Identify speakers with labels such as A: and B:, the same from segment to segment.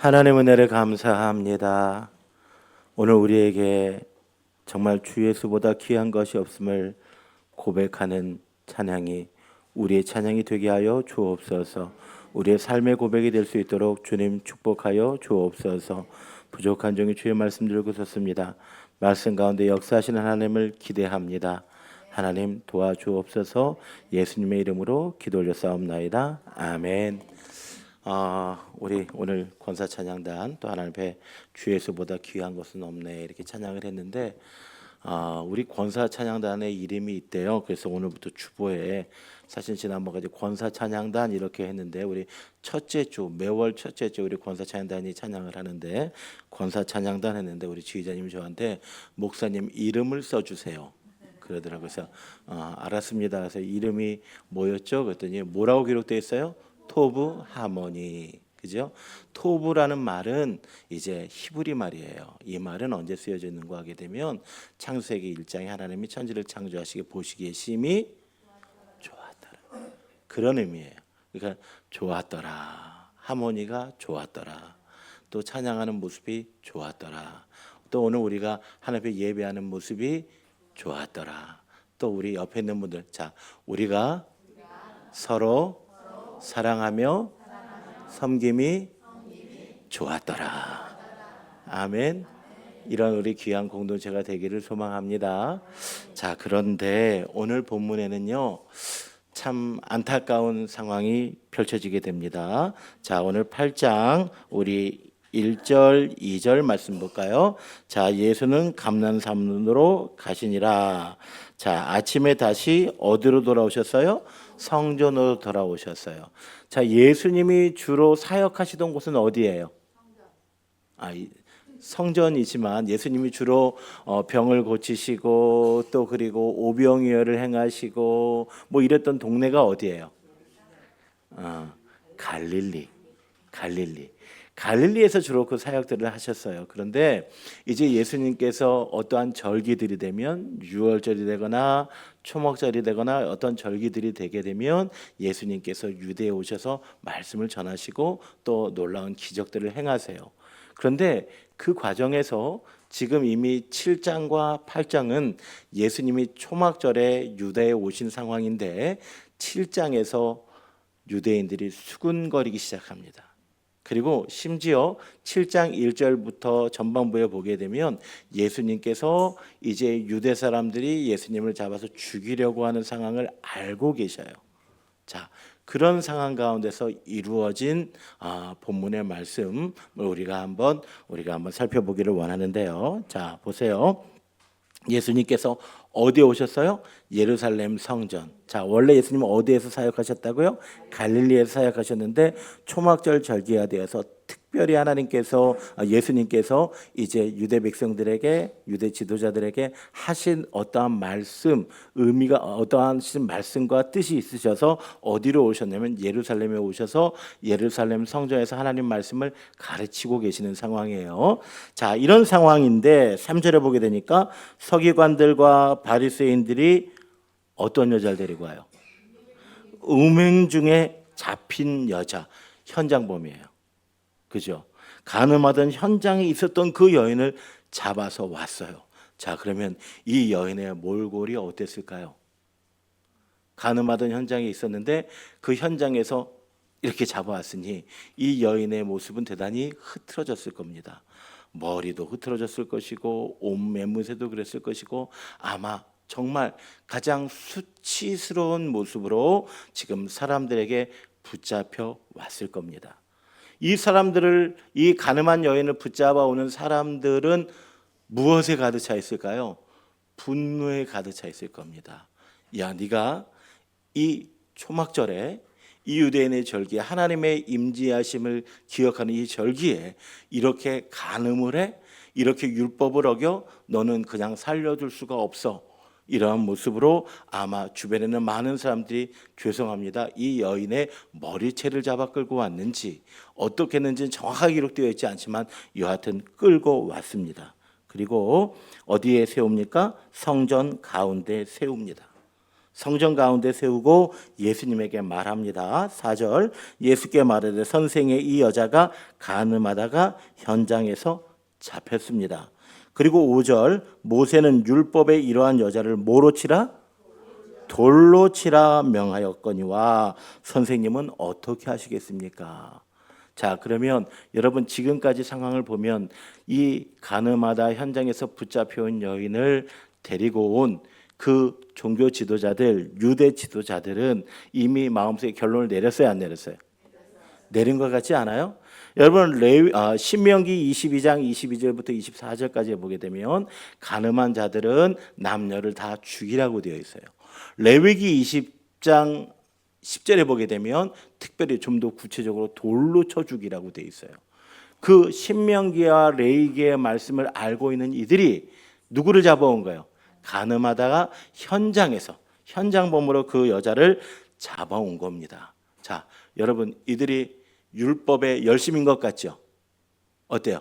A: 하나님 은혜를 감사합니다. 오늘 우리에게 정말 주 예수보다 귀한 것이 없음을 고백하는 찬양이 우리의 찬양이 되게 하여 주옵소서. 우리의 삶의 고백이 될 수 있도록 주님 축복하여 주옵소서. 부족한 종이 주의 말씀 들고 섰습니다. 말씀 가운데 역사하시는 하나님을 기대합니다. 하나님 도와주옵소서. 예수님의 이름으로 기도 올렸사옵나이다. 아멘. 우리 오늘 권사 찬양단 또 하나님 앞에 주 예수보다 귀한 것은 없네 이렇게 찬양을 했는데 우리 권사 찬양단의 이름이 있대요. 그래서 오늘부터 주보에 사실 지난번까지 권사 찬양단 이렇게 했는데 우리 첫째 주 매월 첫째 주 우리 권사 찬양단이 찬양을 하는데 권사 찬양단 했는데 우리 지휘자님이 저한테 목사님 이름을 써주세요. 그러더라고요. 그래서 알았습니다. 그래서 이름이 뭐였죠? 그랬더니 뭐라고 기록되어 있어요? 토브 하모니. 그죠? 토브라는 말은 이제 히브리 말이에요. 이 말은 언제 쓰여져 있는가 하게 되면 창세기 1장에 하나님이 천지를 창조하시기 보시기에 심히 좋았더라. 그런 의미예요. 그러니까 좋았더라. 하모니가 좋았더라. 또 찬양하는 모습이 좋았더라. 또 오늘 우리가 하나님 앞에 예배하는 모습이 좋았더라. 또 우리 옆에 있는 분들, 자, 우리가 서로 사랑하며 섬김이 좋았더라. 아멘. 이런 우리 귀한 공동체가 되기를 소망합니다. 자, 그런데 오늘 본문에는요, 참 안타까운 상황이 펼쳐지게 됩니다. 자, 오늘 8장 우리 1절, 2절 말씀 볼까요? 자, 예수는 감난산으로 가시니라. 자, 아침에 다시 어디로 돌아오셨어요? 성전으로 돌아오셨어요. 자, 예수님이 주로 사역하시던 곳은 어디예요? 성전이지만 예수님이 주로 병을 고치시고 또 그리고 오병이어를 행하시고 뭐 이랬던 동네가 어디예요? 갈릴리. 갈릴리에서 주로 그 사역들을 하셨어요. 그런데 이제 예수님께서 어떠한 절기들이 되면 유월절이 되거나 초막절이 되거나 어떤 절기들이 되게 되면 예수님께서 유대에 오셔서 말씀을 전하시고 또 놀라운 기적들을 행하세요. 그런데 그 과정에서 지금 이미 7장과 8장은 예수님이 초막절에 유대에 오신 상황인데 7장에서 유대인들이 수군거리기 시작합니다. 그리고 심지어 7장 1절부터 전반부에 보게 되면 예수님께서 이제 유대 사람들이 예수님을 잡아서 죽이려고 하는 상황을 알고 계셔요. 자, 그런 상황 가운데서 이루어진 본문의 말씀을 우리가 한번 살펴보기를 원하는데요. 자, 보세요. 예수님께서 어디에 오셨어요? 예루살렘 성전. 자, 원래 예수님은 어디에서 사역하셨다고요? 갈릴리에서 사역하셨는데 초막절 절기가 되어서 특별히 하나님께서 예수님께서 이제 유대 백성들에게 유대 지도자들에게 하신 어떠한 말씀 의미가 어떠한 말씀과 뜻이 있으셔서 어디로 오셨냐면 예루살렘에 오셔서 예루살렘 성전에서 하나님 말씀을 가르치고 계시는 상황이에요. 자, 이런 상황인데 3절에 보게 되니까 서기관들과 바리새인들이 어떤 여자를 데리고 와요? 음행 중에 잡힌 여자, 현장범이에요. 그죠? 간음하던 현장에 있었던 그 여인을 잡아서 왔어요. 자, 그러면 이 여인의 몰골이 어땠을까요? 간음하던 현장에 있었는데 그 현장에서 이렇게 잡아왔으니 이 여인의 모습은 대단히 흐트러졌을 겁니다. 머리도 흐트러졌을 것이고 옷 매무새도 그랬을 것이고 아마 정말 가장 수치스러운 모습으로 지금 사람들에게 붙잡혀 왔을 겁니다. 이 사람들을 이 간음한 여인을 붙잡아 오는 사람들은 무엇에 가득 차 있을까요? 분노에 가득 차 있을 겁니다. 야, 네가 이 초막절에 이 유대인의 절기에 하나님의 임재하심을 기억하는 이 절기에 이렇게 간음을 해? 이렇게 율법을 어겨? 너는 그냥 살려둘 수가 없어. 이러한 모습으로 아마 주변에는 많은 사람들이 죄송합니다. 이 여인의 머리채를 잡아 끌고 왔는지 어떻게 했는지는 정확하게 기록되어 있지 않지만 여하튼 끌고 왔습니다. 그리고 어디에 세웁니까? 성전 가운데 세웁니다. 성전 가운데 세우고 예수님에게 말합니다. 4절 예수께 말하되 선생의 이 여자가 간음하다가 현장에서 잡혔습니다. 그리고 5절 모세는 율법에 이러한 여자를 뭐로 치라? 돌로 치라 명하였거니와 선생님은 어떻게 하시겠습니까? 자, 그러면 여러분 지금까지 상황을 보면 이 간음하다 현장에서 붙잡혀온 여인을 데리고 온 그 종교 지도자들, 유대 지도자들은 이미 마음속에 결론을 내렸어요, 안 내렸어요? 내린 것 같지 않아요? 여러분 신명기 22장 22절부터 24절까지 보게 되면 간음한 자들은 남녀를 다 죽이라고 되어 있어요. 레위기 20장 10절에 보게 되면 특별히 좀 더 구체적으로 돌로 쳐 죽이라고 되어 있어요. 그 신명기와 레위기의 말씀을 알고 있는 이들이 누구를 잡아온 거예요? 간음하다가 현장범으로 그 여자를 잡아온 겁니다. 자, 여러분 이들이 율법에 열심인 것 같죠? 어때요?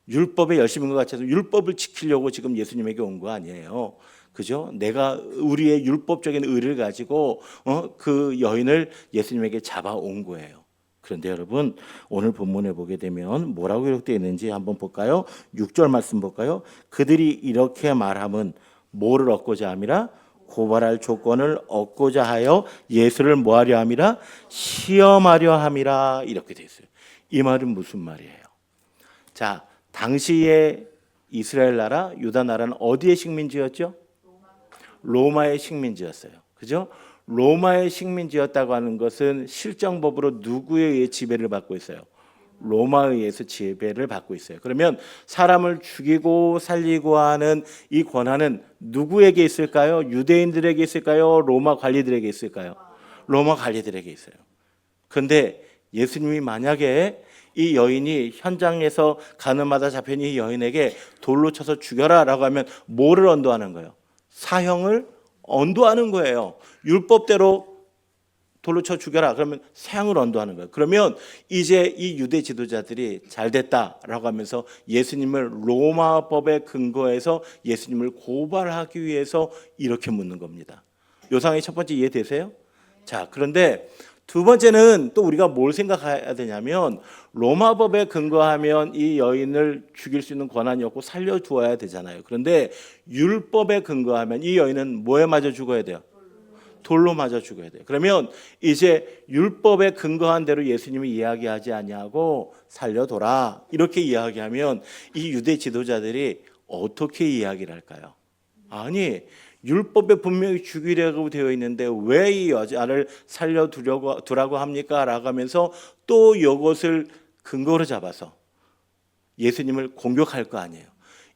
A: 율법에 열심인 것 같아서 율법을 지키려고 지금 예수님에게 온 거 아니에요. 그죠? 내가 우리의 율법적인 의를 가지고 그 여인을 예수님에게 잡아온 거예요. 그런데 여러분 오늘 본문에 보게 되면 뭐라고 기록되어 있는지 한번 볼까요? 6절 말씀 볼까요? 그들이 이렇게 말함은 뭐를 얻고자 함이라? 고발할 조건을 얻고자 하여 예수를 뭐하려 함이라? 시험하려 함이라. 이렇게 되어 있어요. 이 말은 무슨 말이에요? 자, 당시에 이스라엘 나라, 유다 나라는 어디의 식민지였죠? 로마의 식민지였어요. 그죠? 로마의 식민지였다고 하는 것은 실정법으로 누구에 의해 지배를 받고 있어요? 로마에 의해서 지배를 받고 있어요. 그러면 사람을 죽이고 살리고 하는 이 권한은 누구에게 있을까요? 유대인들에게 있을까요? 로마 관리들에게 있을까요? 로마 관리들에게 있어요. 그런데 예수님이 만약에 이 여인이 현장에서 간음하다 잡힌 이 여인에게 돌로 쳐서 죽여라라고 하면 뭐를 언도하는 거예요? 사형을 언도하는 거예요. 율법대로 돌로 쳐 죽여라. 그러면 사형을 언도하는 거예요. 그러면 이제 이 유대 지도자들이 잘 됐다라고 하면서 예수님을 로마법에 근거해서 예수님을 고발하기 위해서 이렇게 묻는 겁니다. 요상의 첫 번째 이해되세요? 자, 그런데 두 번째는 또 우리가 뭘 생각해야 되냐면 로마법에 근거하면 이 여인을 죽일 수 있는 권한이 없고 살려두어야 되잖아요. 그런데 율법에 근거하면 이 여인은 뭐에 맞아 죽어야 돼요? 돌로 맞아 죽어야 돼요. 그러면 이제 율법에 근거한 대로 예수님이 이야기하지 아니하고 살려둬라 이렇게 이야기하면 이 유대 지도자들이 어떻게 이야기를 할까요? 아니 율법에 분명히 죽이려고 되어 있는데 왜 이 여자를 살려두라고 합니까? 라고 하면서 또 이것을 근거로 잡아서 예수님을 공격할 거 아니에요.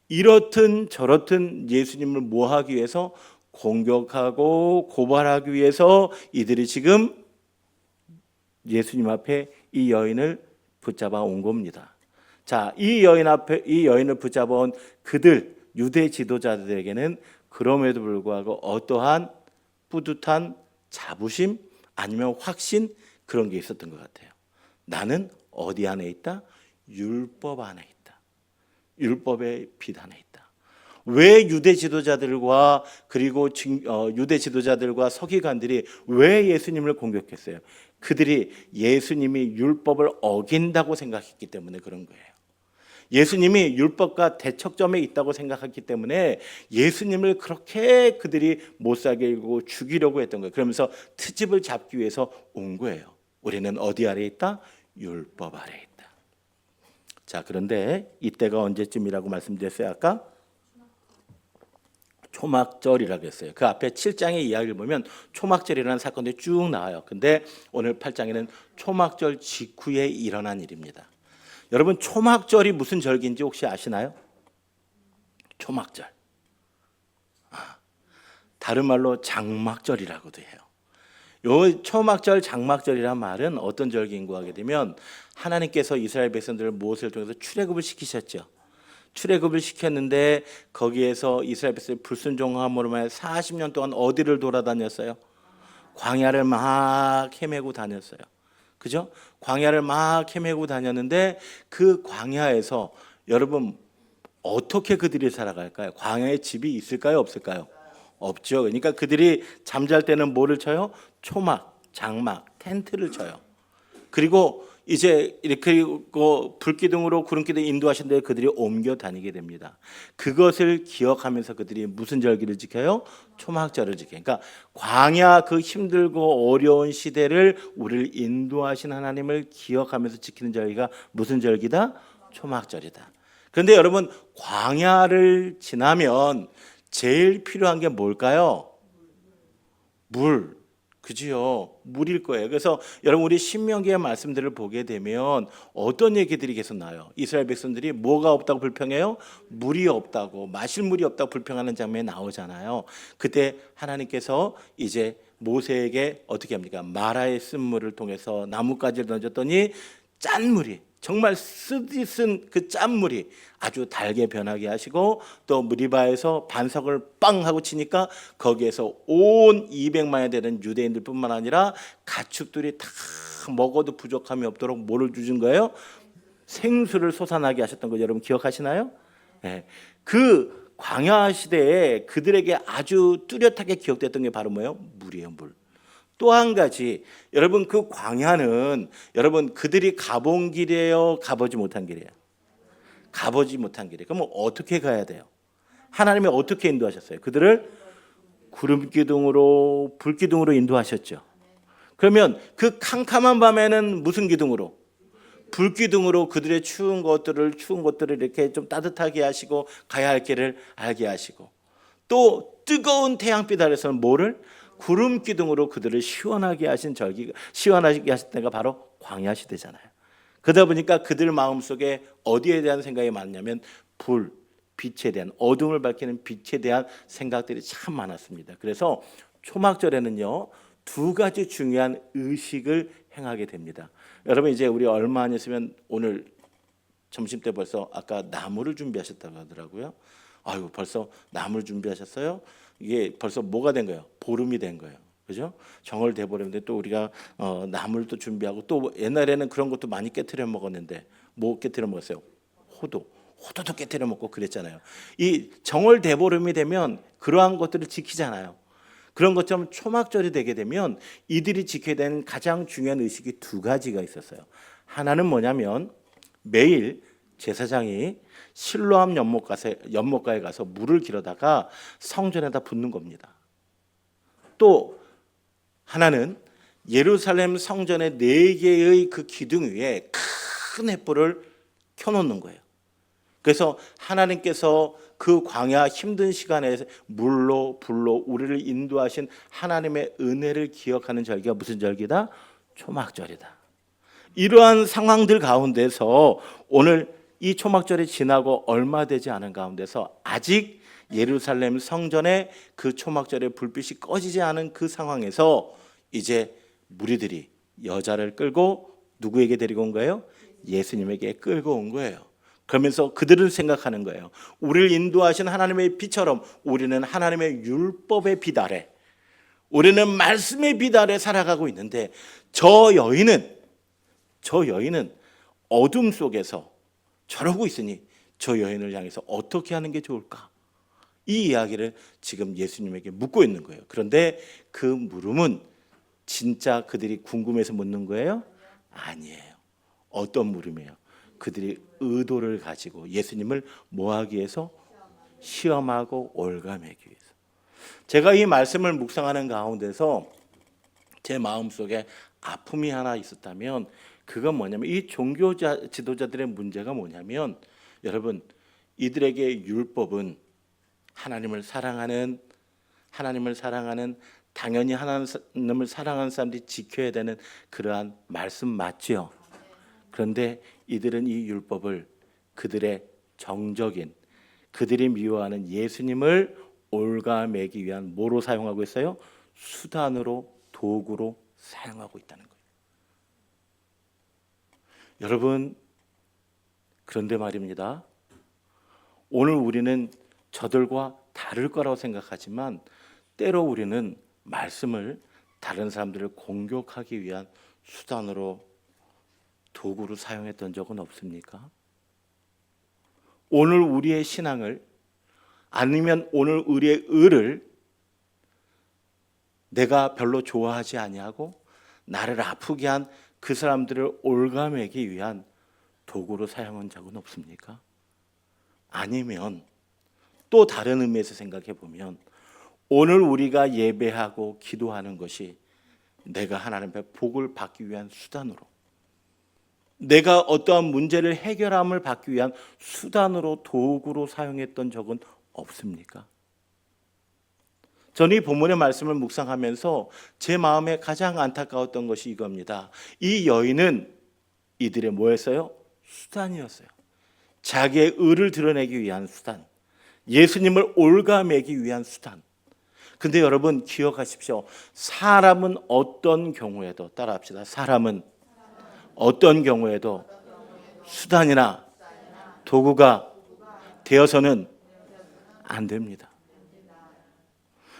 A: 이렇든 저렇든 예수님을 뭐 하기 위해서? 공격하고 고발하기 위해서 이들이 지금 예수님 앞에 이 여인을 붙잡아 온 겁니다. 자, 이 여인을 붙잡아 온 그들 유대 지도자들에게는 그럼에도 불구하고 어떠한 뿌듯한 자부심 아니면 확신 그런 게 있었던 것 같아요. 나는 어디 안에 있다? 율법 안에 있다. 율법의 빛 안에 있다. 왜 유대 지도자들과 그리고 유대 지도자들과 서기관들이 왜 예수님을 공격했어요? 그들이 예수님이 율법을 어긴다고 생각했기 때문에 그런 거예요. 예수님이 율법과 대척점에 있다고 생각했기 때문에 예수님을 그렇게 그들이 못살게 일고 죽이려고 했던 거예요. 그러면서 트집을 잡기 위해서 온 거예요. 우리는 어디 아래 있다? 율법 아래 있다. 자, 그런데 이때가 언제쯤이라고 말씀드렸어요? 아까? 초막절이라고 했어요. 그 앞에 7장의 이야기를 보면 초막절이라는 사건들이 쭉 나와요. 근데 오늘 8장에는 초막절 직후에 일어난 일입니다. 여러분 초막절이 무슨 절기인지 혹시 아시나요? 초막절. 다른 말로 장막절이라고도 해요. 요 초막절, 장막절이란 말은 어떤 절기인고 하게 되면 하나님께서 이스라엘 백성들을 모세를 통해서 출애굽을 시키셨죠. 출애굽을 시켰는데 거기에서 이스라엘 백성이 불순종함으로 말해 40년 동안 어디를 돌아다녔어요? 광야를 막 헤매고 다녔어요. 그죠? 광야를 막 헤매고 다녔는데 그 광야에서 여러분 어떻게 그들이 살아갈까요? 광야에 집이 있을까요? 없을까요? 없죠. 그러니까 그들이 잠잘 때는 뭐를 쳐요? 초막, 장막, 텐트를 쳐요. 그리고 이제 이렇게 불기둥으로 구름기둥 인도하신 데 그들이 옮겨 다니게 됩니다. 그것을 기억하면서 그들이 무슨 절기를 지켜요? 초막절을 지켜요. 그러니까 광야 그 힘들고 어려운 시대를 우리를 인도하신 하나님을 기억하면서 지키는 절기가 무슨 절기다? 초막절이다. 그런데 여러분 광야를 지나면 제일 필요한 게 뭘까요? 물. 그지요. 물일 거예요. 그래서 여러분 우리 신명기의 말씀들을 보게 되면 어떤 얘기들이 계속 나요. 이스라엘 백성들이 뭐가 없다고 불평해요? 물이 없다고, 마실 물이 없다고 불평하는 장면이 나오잖아요. 그때 하나님께서 이제 모세에게 어떻게 합니까? 마라의 쓴물을 통해서 나뭇가지를 던졌더니 짠물이, 정말 쓰디쓴 그 짠물이 아주 달게 변하게 하시고, 또 무리바에서 반석을 빵 하고 치니까 거기에서 온 200만이 되는 유대인들뿐만 아니라 가축들이 다 먹어도 부족함이 없도록 뭐를 주신 거예요? 생수를 솟아나게 하셨던 거 여러분 기억하시나요? 네. 그 광야 시대에 그들에게 아주 뚜렷하게 기억됐던 게 바로 뭐예요? 물이에요, 물. 또 한 가지, 여러분 그 광야는 여러분 그들이 가본 길이에요, 가보지 못한 길이에요? 가보지 못한 길이에요. 그럼 어떻게 가야 돼요? 하나님이 어떻게 인도하셨어요? 그들을 구름 기둥으로 불기둥으로 인도하셨죠. 그러면 그 캄캄한 밤에는 무슨 기둥으로? 불기둥으로 그들의 추운 것들을 이렇게 좀 따뜻하게 하시고 가야 할 길을 알게 하시고, 또 뜨거운 태양빛 아래서는 뭐를? 구름 기둥으로 그들을 시원하게 하신 절기, 시원하게 하실 때가 바로 광야 시대잖아요. 그러다 보니까 그들 마음속에 어디에 대한 생각이 많냐면 불, 빛에 대한, 어둠을 밝히는 빛에 대한 생각들이 참 많았습니다. 그래서 초막절에는요 2가지 중요한 의식을 행하게 됩니다. 여러분 이제 우리 얼마 안 있으면 오늘 점심 때 벌써 아까 나물을 준비하셨다고 하더라고요. 아유 벌써 나물 준비하셨어요? 이게 벌써 뭐가 된 거예요? 보름이 된 거예요. 그죠? 정월 대보름인데 또 우리가 나물도 준비하고, 또 옛날에는 그런 것도 많이 깨트려 먹었는데 뭐 깨트려 먹었어요? 호두도 깨트려 먹고 그랬잖아요. 이 정월 대보름이 되면 그러한 것들을 지키잖아요. 그런 것처럼 초막절이 되게 되면 이들이 지켜야 되는 가장 중요한 의식이 2가지가 있었어요. 하나는 뭐냐면 매일 제사장이 실로암 연못가에 가서 물을 길어다가 성전에다 붓는 겁니다. 또 하나는 예루살렘 성전의 4개의 그 기둥 위에 큰 횃불을 켜놓는 거예요. 그래서 하나님께서 그 광야 힘든 시간에 물로 불로 우리를 인도하신 하나님의 은혜를 기억하는 절기가 무슨 절기다? 초막절이다. 이러한 상황들 가운데서 오늘 이 초막절이 지나고 얼마 되지 않은 가운데서 아직 예루살렘 성전에 그 초막절의 불빛이 꺼지지 않은 그 상황에서 이제 무리들이 여자를 끌고 누구에게 데리고 온 거예요? 예수님에게 끌고 온 거예요. 그러면서 그들은 생각하는 거예요. 우리를 인도하신 하나님의 빛처럼 우리는 하나님의 율법의 빛 아래, 우리는 말씀의 빛 아래 살아가고 있는데 저 여인은 어둠 속에서 저러고 있으니 저 여인을 향해서 어떻게 하는 게 좋을까? 이 이야기를 지금 예수님에게 묻고 있는 거예요. 그런데 그 물음은 진짜 그들이 궁금해서 묻는 거예요? 아니에요. 어떤 물음이에요? 그들이 의도를 가지고 예수님을 뭐 하기 위해서? 시험하고 올가매기 위해서. 제가 이 말씀을 묵상하는 가운데서 제 마음속에 아픔이 하나 있었다면 그건 뭐냐면 이 종교 지도자들의 문제가 뭐냐면, 여러분 이들에게 율법은 하나님을 사랑하는 당연히 하나님을 사랑하는 사람들이 지켜야 되는 그러한 말씀 맞죠? 그런데 이들은 이 율법을 그들의 정적인, 그들이 미워하는 예수님을 올가매기 위한 뭐로 사용하고 있어요? 수단으로, 도구로 사용하고 있다는 거예요. 여러분 그런데 말입니다. 오늘 우리는 저들과 다를 거라고 생각하지만 때로 우리는 말씀을 다른 사람들을 공격하기 위한 수단으로, 도구로 사용했던 적은 없습니까? 오늘 우리의 신앙을, 아니면 오늘 우리의 의를 내가 별로 좋아하지 아니하고 나를 아프게 한 그 사람들을 올가매기 위한 도구로 사용한 적은 없습니까? 아니면 또 다른 의미에서 생각해 보면 오늘 우리가 예배하고 기도하는 것이 내가 하나님의 복을 받기 위한 수단으로, 내가 어떠한 문제를 해결함을 받기 위한 수단으로, 도구로 사용했던 적은 없습니까? 저는 이 본문의 말씀을 묵상하면서 제 마음에 가장 안타까웠던 것이 이겁니다. 이 여인은 이들의 뭐였어요? 수단이었어요. 자기의 의를 드러내기 위한 수단, 예수님을 올가매기 위한 수단. 근데 여러분 기억하십시오. 사람은 어떤 경우에도, 따라합시다. 사람은 어떤 경우에도 수단이나 도구가 되어서는 안 됩니다.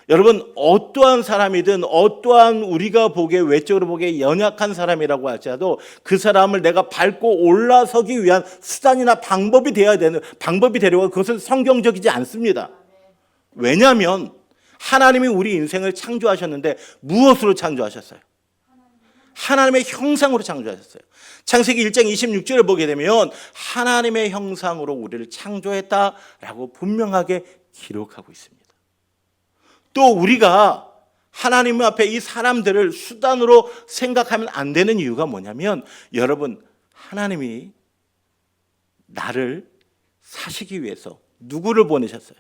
A: 여러분 어떠한 사람이든 어떠한 우리가 보기에 외적으로 보기에 연약한 사람이라고 할지라도 그 사람을 내가 밟고 올라서기 위한 수단이나 방법이 되어야 되는, 방법이 되려고 그것은 성경적이지 않습니다. 왜냐하면 하나님이 우리 인생을 창조하셨는데 무엇으로 창조하셨어요? 하나님의 형상으로 창조하셨어요. 창세기 1장 26절을 보게 되면 하나님의 형상으로 우리를 창조했다라고 분명하게 기록하고 있습니다. 또 우리가 하나님 앞에 이 사람들을 수단으로 생각하면 안 되는 이유가 뭐냐면, 여러분 하나님이 나를 사시기 위해서 누구를 보내셨어요?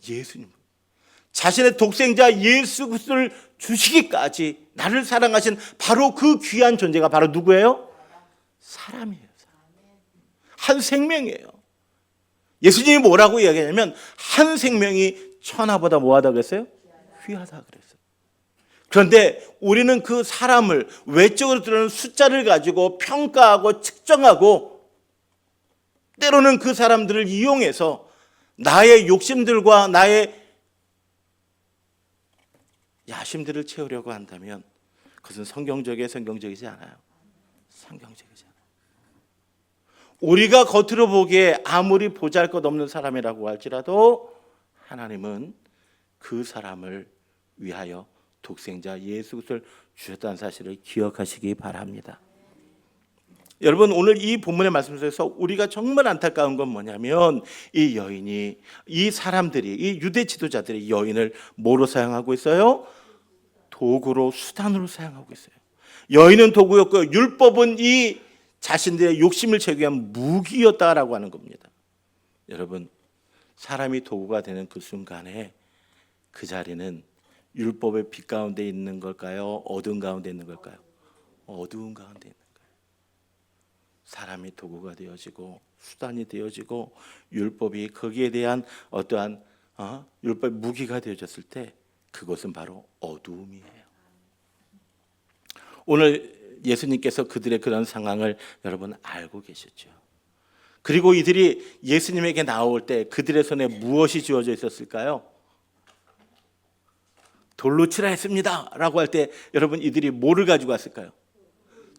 A: 예수님. 자신의 독생자 예수 그리스도를 주시기까지 나를 사랑하신 바로 그 귀한 존재가 바로 누구예요? 사람이에요. 한 생명이에요. 예수님이 뭐라고 이야기하냐면 한 생명이 천하보다 뭐하다 그랬어요? 귀하다 그랬어요. 그런데 우리는 그 사람을 외적으로 드러나는 숫자를 가지고 평가하고 측정하고 때로는 그 사람들을 이용해서 나의 욕심들과 나의 야심들을 채우려고 한다면 그것은 성경적이지 않아요. 성경적이지 않아요. 우리가 겉으로 보기에 아무리 보잘것없는 사람이라고 할지라도 하나님은 그 사람을 위하여 독생자 예수 그리스도를 주셨다는 사실을 기억하시기 바랍니다. 여러분 오늘 이 본문의 말씀 속에서 우리가 정말 안타까운 건 뭐냐면 이 여인이, 이 사람들이, 이 유대 지도자들이 여인을 뭐로 사용하고 있어요? 도구로, 수단으로 사용하고 있어요. 여인은 도구였고 율법은 이 자신들의 욕심을 채우기 위한 무기였다라고 하는 겁니다. 여러분 사람이 도구가 되는 그 순간에 그 자리는 율법의 빛 가운데 있는 걸까요? 어두운 가운데 있는 걸까요? 어두운 가운데 있는 거예요. 사람이 도구가 되어지고 수단이 되어지고 율법이 거기에 대한 어떠한 율법의 무기가 되어졌을 때 그것은 바로 어두움이에요. 오늘 예수님께서 그들의 그런 상황을 여러분 알고 계셨죠. 그리고 이들이 예수님에게 나올 때 그들의 손에 무엇이 주어져 있었을까요? 돌로 치라 했습니다 라고 할 때 여러분 이들이 뭐를 가지고 왔을까요?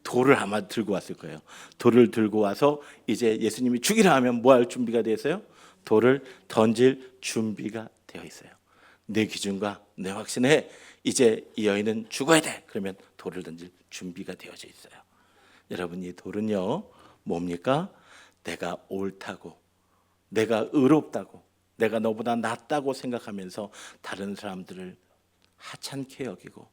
A: 돌을 아마 들고 왔을 거예요. 돌을 들고 와서 이제 예수님이 죽이라 하면 뭐 할 준비가 되어 있어요? 돌을 던질 준비가 되어 있어요. 내 기준과 내 확신에 이제 이 여인은 죽어야 돼. 그러면 돌을 던질 준비가 되어져 있어요. 여러분 이 돌은요 뭡니까? 내가 옳다고, 내가 의롭다고, 내가 너보다 낫다고 생각하면서 다른 사람들을 하찮게 여기고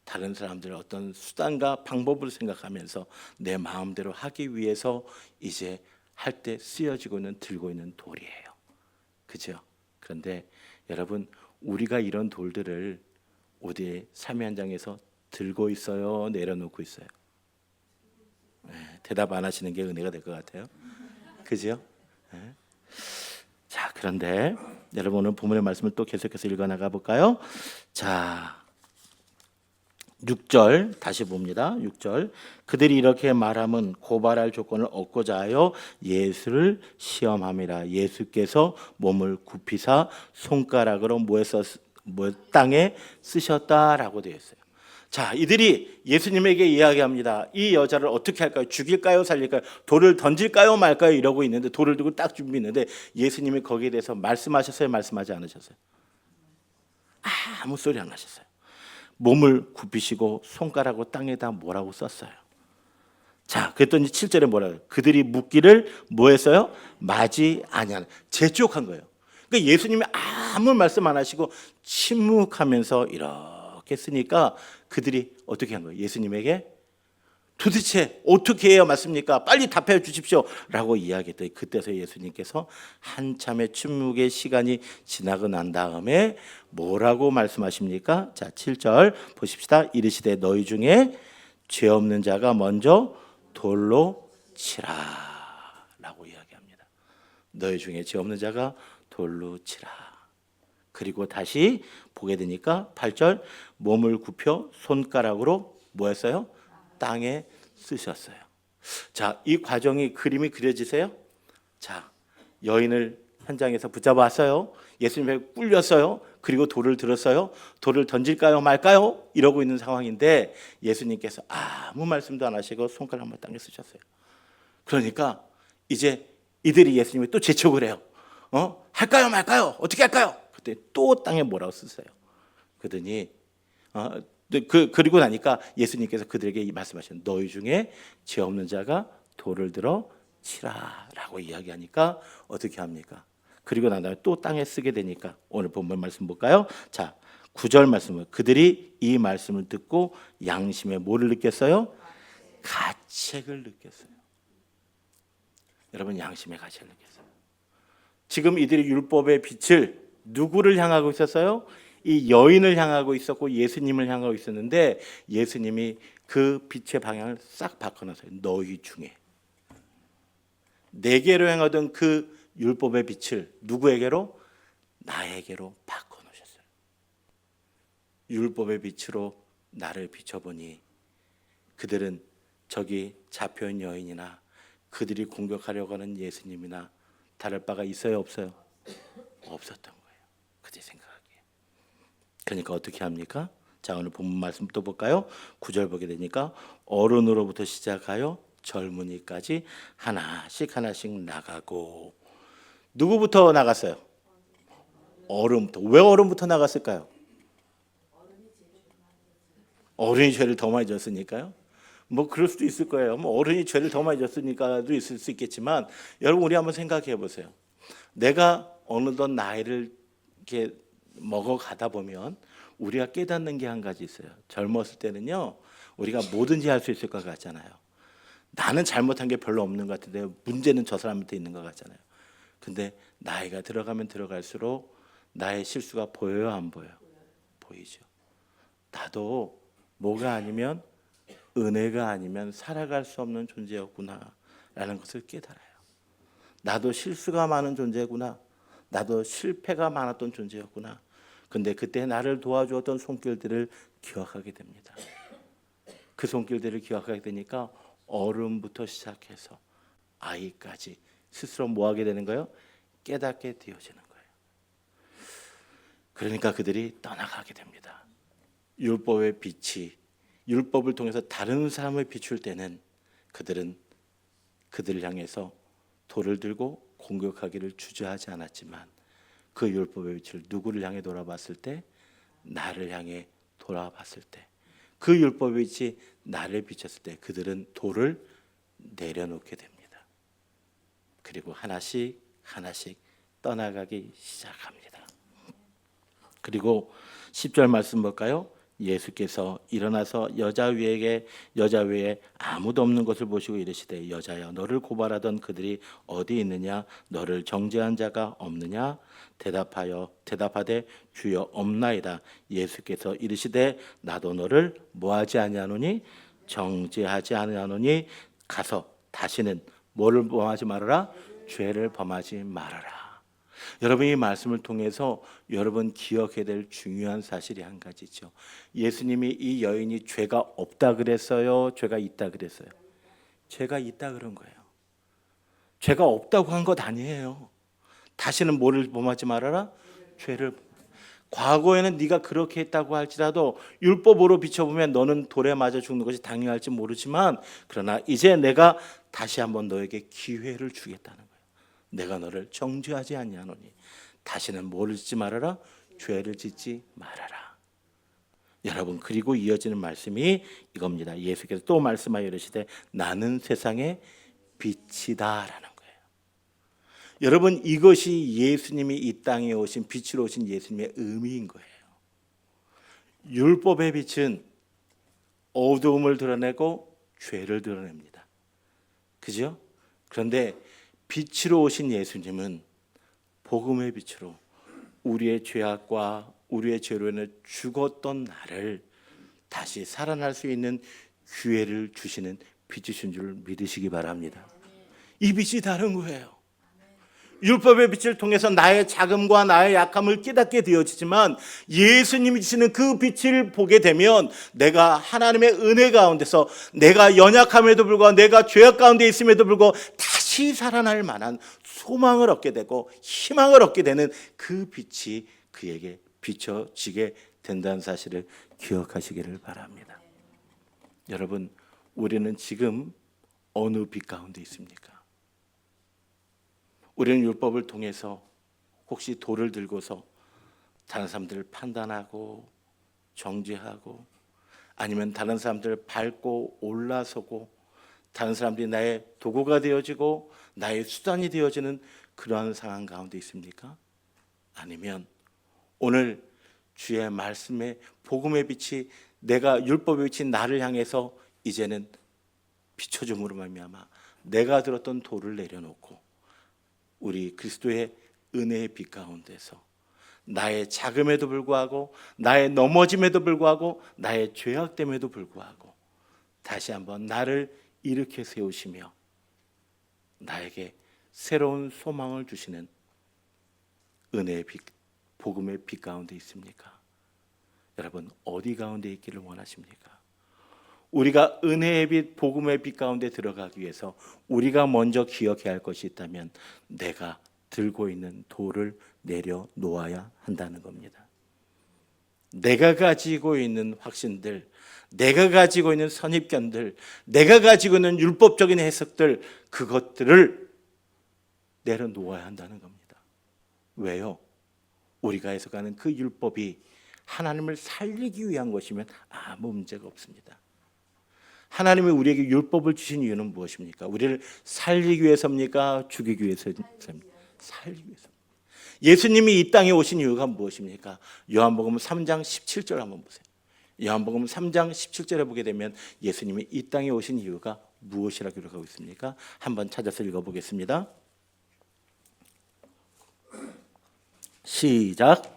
A: 다른 사람들의 어떤 수단과 방법을 생각하면서 내 마음대로 하기 위해서 이제 할 때 쓰여지고 있는, 들고 있는 돌이에요. 그죠? 그런데 여러분 우리가 이런 돌들을 어디에 삶의 현장에서 들고 있어요? 내려놓고 있어요? 네, 대답 안 하시는 게 은혜가 될 것 같아요. 그죠? 네. 자, 그런데 여러분 오늘 본문의 말씀을 또 계속해서 읽어나가 볼까요? 자, 6절 다시 봅니다. 6절 그들이 이렇게 말함은 고발할 조건을 얻고자 하여 예수를 시험함이라. 예수께서 몸을 굽히사 손가락으로 땅에 쓰셨다라고 되어 있어요. 자, 이들이 예수님에게 이야기합니다. 이 여자를 어떻게 할까요? 죽일까요? 살릴까요? 돌을 던질까요? 말까요? 이러고 있는데 돌을 들고 딱 준비했는데 예수님이 거기에 대해서 말씀하셨어요? 말씀하지 않으셨어요? 아무 소리 안 하셨어요. 몸을 굽히시고 손가락으로 땅에다 뭐라고 썼어요. 자, 그랬더니 7절에 뭐라고요? 그들이 묻기를 뭐 했어요? 마지 아니하는, 재촉한 거예요. 그러니까 예수님이 아무 말씀 안 하시고 침묵하면서 이렇게 쓰니까 그들이 어떻게 한 거예요? 예수님에게 도대체 어떻게 해야 맞습니까? 빨리 답해 주십시오 라고 이야기했더니 그때서 예수님께서 한참의 침묵의 시간이 지나고 난 다음에 뭐라고 말씀하십니까? 자, 7절 보십시다. 이르시되 너희 중에 죄 없는 자가 먼저 돌로 치라 라고 이야기합니다. 너희 중에 죄 없는 자가 돌로 치라. 그리고 다시 보게 되니까 8절 몸을 굽혀 손가락으로 뭐 했어요? 땅에 쓰셨어요. 자, 이 과정이 그림이 그려지세요? 자, 여인을 현장에서 붙잡았어요. 예수님에 꿀렸어요. 그리고 돌을 들었어요. 돌을 던질까요 말까요? 이러고 있는 상황인데 예수님께서 아무 말씀도 안 하시고 손가락만 땅에 쓰셨어요. 그러니까 이제 이들이 예수님을 또 재촉을 해요. 할까요 말까요? 어떻게 할까요? 그때 또 땅에 뭐라고 쓰세요. 그러더니 그리고 나니까 예수님께서 그들에게 말씀하신 너희 중에 죄 없는 자가 돌을 들어 치라라고 이야기하니까 어떻게 합니까? 그리고 난 다음에 또 땅에 쓰게 되니까 오늘 본문 말씀 볼까요? 자, 9절 말씀을 그들이 이 말씀을 듣고 양심에 뭐를 느꼈어요? 가책을 느꼈어요. 여러분, 양심의 가책을 느꼈어요. 지금 이들이 율법의 빛을 누구를 향하고 있었어요? 이 여인을 향하고 있었고 예수님을 향하고 있었는데 예수님이 그 빛의 방향을 싹 바꿔놨어요. 너희 중에 내게로 향하던 그 율법의 빛을 누구에게로? 나에게로 바꿔놓으셨어요. 율법의 빛으로 나를 비춰보니 그들은 저기 잡혀있는 여인이나 그들이 공격하려고 하는 예수님이나 다를 바가 있어요 없어요? 없었던 거예요. 그들 생각하기에. 그러니까 어떻게 합니까? 자, 오늘 본문 말씀 또 볼까요? 9절 보게 되니까 어른으로부터 시작하여 젊은이까지 하나씩 하나씩 나가고. 누구부터 나갔어요? 어른부터. 왜 어른부터 나갔을까요? 어른이 죄를 더 많이 졌으니까요. 뭐 그럴 수도 있을 거예요. 뭐 어른이 죄를 더 많이 졌으니까도 있을 수 있겠지만 여러분, 우리 한번 생각해 보세요. 내가 어느덧 나이를 이렇게 먹어가다 보면 우리가 깨닫는 게 한 가지 있어요. 젊었을 때는요, 우리가 뭐든지 할 수 있을 것 같잖아요. 나는 잘못한 게 별로 없는 것 같은데 문제는 저 사람한테 있는 것 같잖아요. 근데 나이가 들어가면 들어갈수록 나의 실수가 보여요 안 보여요? 보이죠. 나도 뭐가 아니면 은혜가 아니면 살아갈 수 없는 존재였구나 라는 것을 깨달아요. 나도 실수가 많은 존재구나. 나도 실패가 많았던 존재였구나. 근데 그때 나를 도와주었던 손길들을 기억하게 됩니다. 그 손길들을 기억하게 되니까 어른부터 시작해서 아이까지 스스로 뭐 하게 되는 거예요? 깨닫게 되어지는 거예요. 그러니까 그들이 떠나가게 됩니다. 율법의 빛이 율법을 통해서 다른 사람을 비출 때는 그들은 그들을 향해서 돌을 들고 공격하기를 주저하지 않았지만 그 율법의 빛을 누구를 향해 돌아봤을 때? 나를 향해 돌아봤을 때, 그 율법의 빛이 나를 비쳤을 때 그들은 돌을 내려놓게 됩니다. 그리고 하나씩 하나씩 떠나가기 시작합니다. 그리고 10절 말씀 볼까요? 예수께서 일어나서 여자 위에 아무도 없는 것을 보시고 이르시되 여자여 너를 고발하던 그들이 어디 있느냐? 너를 정죄한 자가 없느냐? 대답하되 주여 없나이다. 예수께서 이르시되 나도 너를 뭐하지 아니하노니? 정죄하지 아니하노니 가서 다시는 뭐를 범하지 말아라? 죄를 범하지 말아라. 여러분, 이 말씀을 통해서 여러분 기억해야 될 중요한 사실이 한 가지 있죠. 예수님이 이 여인이 죄가 없다 그랬어요? 죄가 있다 그랬어요? 죄가 있다 그런 거예요. 죄가 없다고 한 것 아니에요. 다시는 뭐를 범하지 말아라? 죄를. 과거에는 네가 그렇게 했다고 할지라도 율법으로 비춰보면 너는 돌에 맞아 죽는 것이 당연할지 모르지만 그러나 이제 내가 다시 한번 너에게 기회를 주겠다는 거예요. 내가 너를 정죄하지 아니하노니 다시는 뭐를 짓지 말아라? 죄를 짓지 말아라. 여러분, 그리고 이어지는 말씀이 이겁니다. 예수께서 또 말씀하여 이르시되 나는 세상의 빛이다라는 거예요. 여러분, 이것이 예수님이 이 땅에 오신, 빛으로 오신 예수님의 의미인 거예요. 율법의 빛은 어두움을 드러내고 죄를 드러냅니다. 그죠? 그런데 빛으로 오신 예수님은 복음의 빛으로 우리의 죄악과 우리의 죄로 인해 죽었던 나를 다시 살아날 수 있는 기회를 주시는 빛이신 줄 믿으시기 바랍니다. 이 빛이 다른 거예요. 율법의 빛을 통해서 나의 자금과 나의 약함을 깨닫게 되어지지만 예수님이 주시는 그 빛을 보게 되면 내가 하나님의 은혜 가운데서 내가 연약함에도 불구하고 내가 죄악 가운데 있음에도 불구하고 다시 살아날 만한 소망을 얻게 되고 희망을 얻게 되는 그 빛이 그에게 비춰지게 된다는 사실을 기억하시기를 바랍니다. 여러분, 우리는 지금 어느 빛 가운데 있습니까? 우리는 율법을 통해서 혹시 돌을 들고서 다른 사람들을 판단하고 정죄하고 아니면 다른 사람들을 밟고 올라서고 다른 사람들이 나의 도구가 되어지고 나의 수단이 되어지는 그러한 상황 가운데 있습니까? 아니면 오늘 주의 말씀에 복음의 빛이 내가 율법의 빛이 나를 향해서 이제는 비춰줌으로 말미암아 내가 들었던 돌을 내려놓고 우리 그리스도의 은혜의 빛 가운데서 나의 자금에도 불구하고 나의 넘어짐에도 불구하고 나의 죄악됨에도 불구하고 다시 한번 나를 일으켜 세우시며 나에게 새로운 소망을 주시는 은혜의 빛, 복음의 빛 가운데 있습니까? 여러분, 어디 가운데 있기를 원하십니까? 우리가 은혜의 빛, 복음의 빛 가운데 들어가기 위해서 우리가 먼저 기억해야 할 것이 있다면 내가 들고 있는 돌을 내려놓아야 한다는 겁니다. 내가 가지고 있는 확신들, 내가 가지고 있는 선입견들, 내가 가지고 있는 율법적인 해석들, 그것들을 내려놓아야 한다는 겁니다. 왜요? 우리가 해석하는 그 율법이 하나님을 살리기 위한 것이면 아무 문제가 없습니다. 하나님이 우리에게 율법을 주신 이유는 무엇입니까? 우리를 살리기 위해서입니까? 죽이기 위해서입니까? 살리기 위해서. 예수님이 이 땅에 오신 이유가 무엇입니까? 요한복음 3장 17절 한번 보세요. 요한복음 3장 17절에 보게 되면 예수님이 이 땅에 오신 이유가 무엇이라고 기록하고 있습니까? 한번 찾아서 읽어보겠습니다. 시작.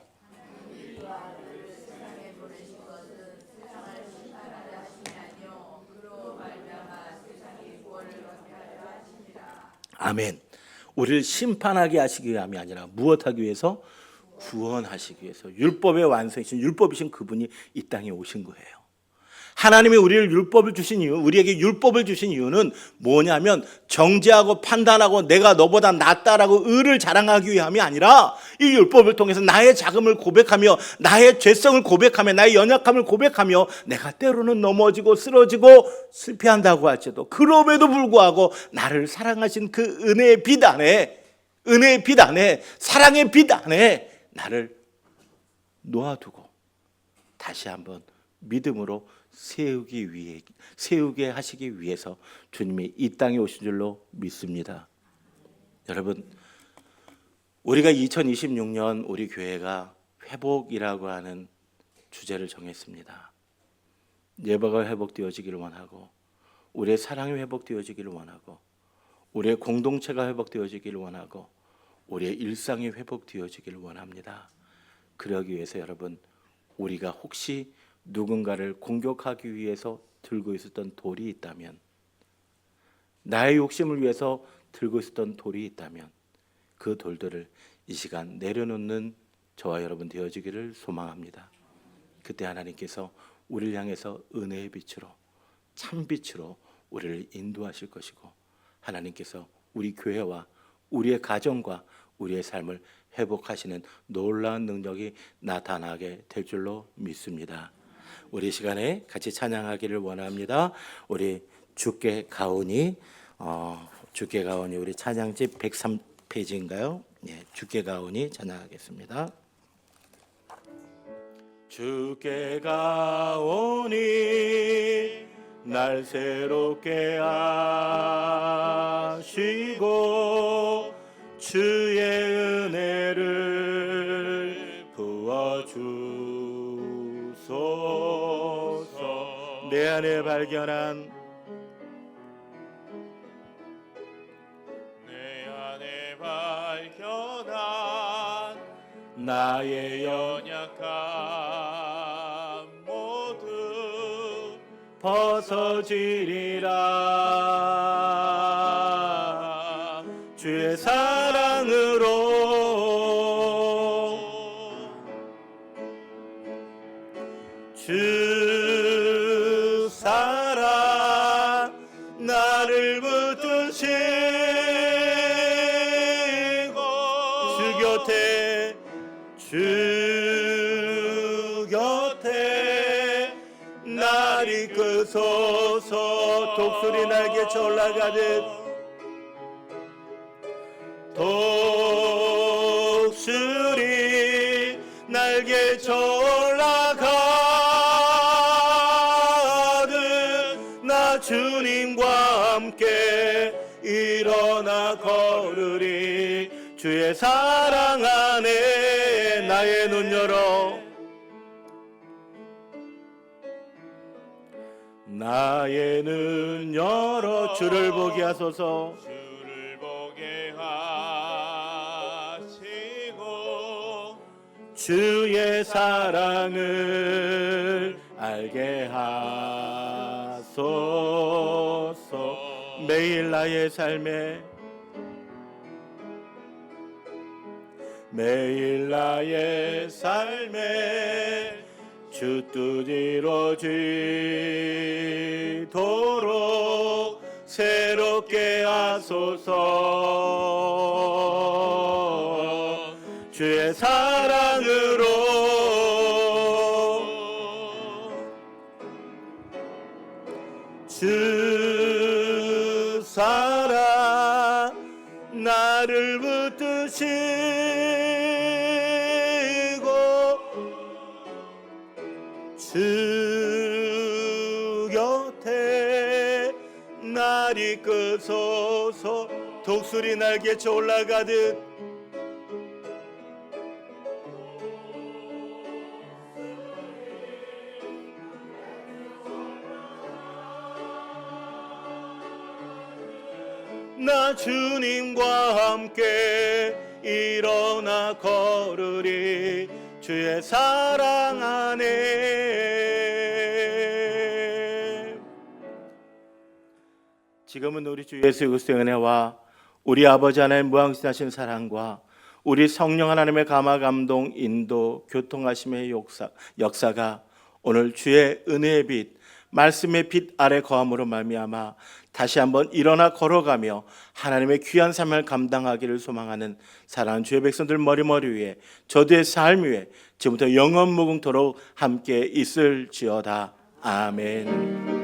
A: 아멘. 우리를 심판하게 하시기 위함이 아니라 무엇하기 위해서? 구원하시기 위해서. 율법의 완성이신 율법이신 그분이 이 땅에 오신 거예요. 하나님이 우리를 율법을 주신 이유, 우리에게 율법을 주신 이유는 뭐냐면 정죄하고 판단하고 내가 너보다 낫다라고 의를 자랑하기 위함이 아니라 이 율법을 통해서 나의 자금을 고백하며 나의 죄성을 고백하며 나의 연약함을 고백하며 내가 때로는 넘어지고 쓰러지고 실패한다고 할지도 그럼에도 불구하고 나를 사랑하신 그 은혜의 빛 안에, 은혜의 빛 안에, 사랑의 빛 안에 나를 놓아두고 다시 한번 믿음으로 세우게 하시기 위해서 주님이 이 땅에 오신 줄로 믿습니다. 여러분, 우리가 2026년 우리 교회가 회복이라고 하는 주제를 정했습니다. 예배가 회복되어지기를 원하고 우리의 사랑이 회복되어지기를 원하고 우리의 공동체가 회복되어지기를 원하고 우리의 일상이 회복되어지기를 원합니다. 그러기 위해서 여러분, 우리가 혹시 누군가를 공격하기 위해서 들고 있었던 돌이 있다면, 나의 욕심을 위해서 들고 있었던 돌이 있다면 그 돌들을 이 시간 내려놓는 저와 여러분 되어지기를 소망합니다. 그때 하나님께서 우리를 향해서 은혜의 빛으로, 참빛으로 우리를 인도하실 것이고 하나님께서 우리 교회와 우리의 가정과 우리의 삶을 회복하시는 놀라운 능력이 나타나게 될 줄로 믿습니다. 우리 시간에 같이 찬양하기를 원합니다. 우리 주께 가오니 우리 찬양집 103페이지인가요? 네, 주께 가오니 찬양하겠습니다. 주께 가오니 날 새롭게 하시고 주의 은혜를 부어주소서. 내 안에 발견한 나의 연약함 모두 벗어지리라. 주의 사랑으로 주 사랑 나를 붙드시고 주 곁에 날 이끄소서. 독수리 날개쳐 올라가듯 독수리 날개쳐 올라가듯 나 주님과 함께 일어나 걸으리. 주의 사랑 안에 나의 눈 열어 나의 눈 열어 주를 보게 하소서.
B: 주를 보게 하시고
A: 주의 사랑을 알게 하소서. 매일 나의 삶에 매일 나의 삶에 주 뜻 이루어지도록 새롭게 하소서. 주의 사랑으로 주 사랑 나를 붙드시고 주 곁에 날 이끄소서. 독수리 날개쳐 올라가듯 나 주님과 함께 일어나 걸으리. 주의 사랑 안에. 지금은 우리 주 예수 그리스도의 은혜와 우리 아버지 하나님 무한하신 사랑과 우리 성령 하나님의 감화 감동 인도 교통하심의 역사가 오늘 주의 은혜의 빛 말씀의 빛 아래 거함으로 말미암아 다시 한번 일어나 걸어가며 하나님의 귀한 삶을 감당하기를 소망하는 사랑하는 주의 백성들 머리머리 위에 저들의 삶 위에 지금부터 영원 무궁토록 함께 있을지어다. 아멘.